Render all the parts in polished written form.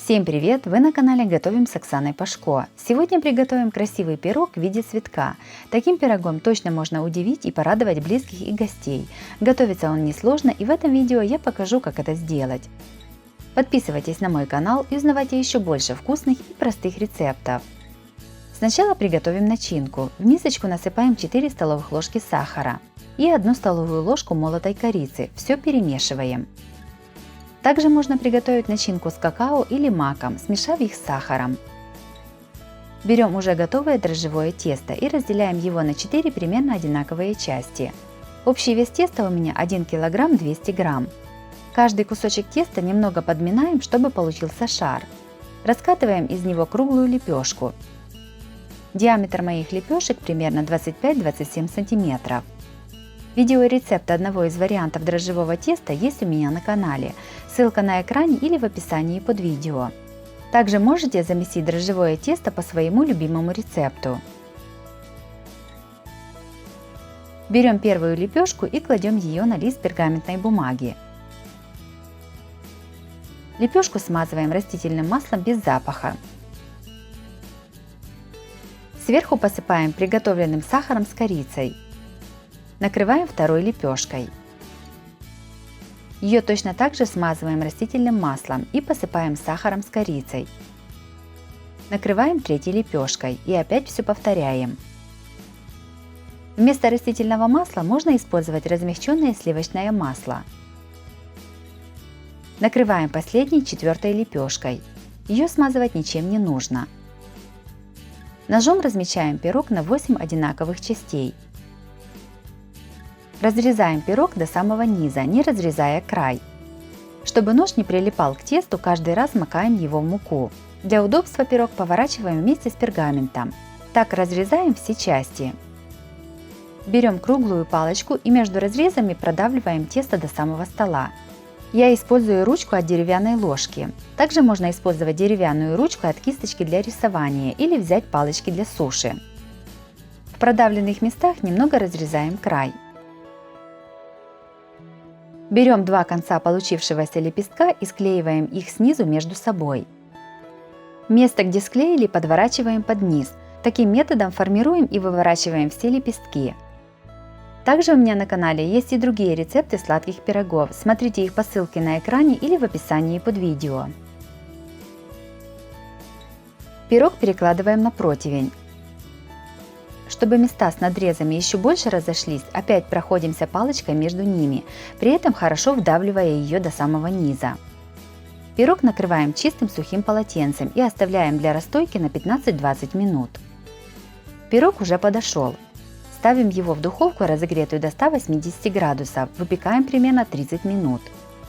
Всем привет! Вы на канале Готовим с Оксаной Пашко. Сегодня приготовим красивый пирог в виде цветка. Таким пирогом точно можно удивить и порадовать близких и гостей. Готовится он несложно, и в этом видео я покажу, как это сделать. Подписывайтесь на мой канал и узнавайте еще больше вкусных и простых рецептов. Сначала приготовим начинку. В мисочку насыпаем 4 столовых ложки сахара и 1 столовую ложку молотой корицы. Все перемешиваем. Также можно приготовить начинку с какао или маком, смешав их с сахаром. Берем уже готовое дрожжевое тесто и разделяем его на 4 примерно одинаковые части. Общий вес теста у меня 1 кг 200 грамм. Каждый кусочек теста немного подминаем, чтобы получился шар. Раскатываем из него круглую лепешку. Диаметр моих лепешек примерно 25-27 см. Видеорецепт одного из вариантов дрожжевого теста есть у меня на канале. Ссылка на экране или в описании под видео. Также можете замесить дрожжевое тесто по своему любимому рецепту. Берем первую лепешку и кладем ее на лист пергаментной бумаги. Лепешку смазываем растительным маслом без запаха. Сверху посыпаем приготовленным сахаром с корицей. Накрываем второй лепешкой. Ее точно так же смазываем растительным маслом и посыпаем сахаром с корицей. Накрываем третьей лепешкой и опять все повторяем. Вместо растительного масла можно использовать размягченное сливочное масло. Накрываем последней, четвертой лепешкой. Ее смазывать ничем не нужно. Ножом размечаем пирог на 8 одинаковых частей. Разрезаем пирог до самого низа, не разрезая край. Чтобы нож не прилипал к тесту, каждый раз макаем его в муку. Для удобства пирог поворачиваем вместе с пергаментом. Так разрезаем все части. Берем круглую палочку и между разрезами продавливаем тесто до самого стола. Я использую ручку от деревянной ложки. Также можно использовать деревянную ручку от кисточки для рисования или взять палочки для суши. В продавленных местах немного разрезаем край. Берем два конца получившегося лепестка и склеиваем их снизу между собой. Место, где склеили, подворачиваем под низ. Таким методом формируем и выворачиваем все лепестки. Также у меня на канале есть и другие рецепты сладких пирогов. Смотрите их по ссылке на экране или в описании под видео. Пирог перекладываем на противень. Чтобы места с надрезами еще больше разошлись, опять проходимся палочкой между ними, при этом хорошо вдавливая ее до самого низа. Пирог накрываем чистым сухим полотенцем и оставляем для расстойки на 15-20 минут. Пирог уже подошел. Ставим его в духовку, разогретую до 180 градусов, выпекаем примерно 30 минут.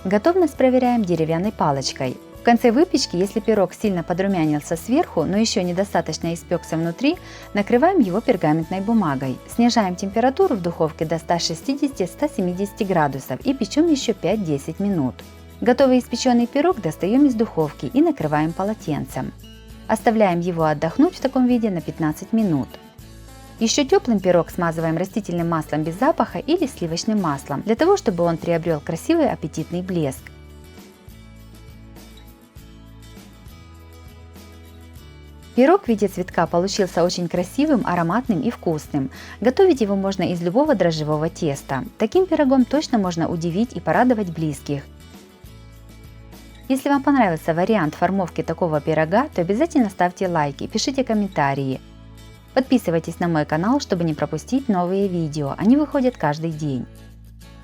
Готовность проверяем деревянной палочкой. В конце выпечки, если пирог сильно подрумянился сверху, но еще недостаточно испекся внутри, накрываем его пергаментной бумагой. Снижаем температуру в духовке до 160-170 градусов и печем еще 5-10 минут. Готовый испеченный пирог достаем из духовки и накрываем полотенцем. Оставляем его отдохнуть в таком виде на 15 минут. Еще теплым пирог смазываем растительным маслом без запаха или сливочным маслом, для того, чтобы он приобрел красивый аппетитный блеск. Пирог в виде цветка получился очень красивым, ароматным и вкусным. Готовить его можно из любого дрожжевого теста. Таким пирогом точно можно удивить и порадовать близких. Если вам понравился вариант формовки такого пирога, то обязательно ставьте лайки, пишите комментарии. Подписывайтесь на мой канал, чтобы не пропустить новые видео, они выходят каждый день.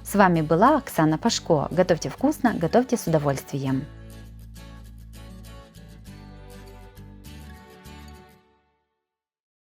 С вами была Оксана Пашко. Готовьте вкусно, готовьте с удовольствием.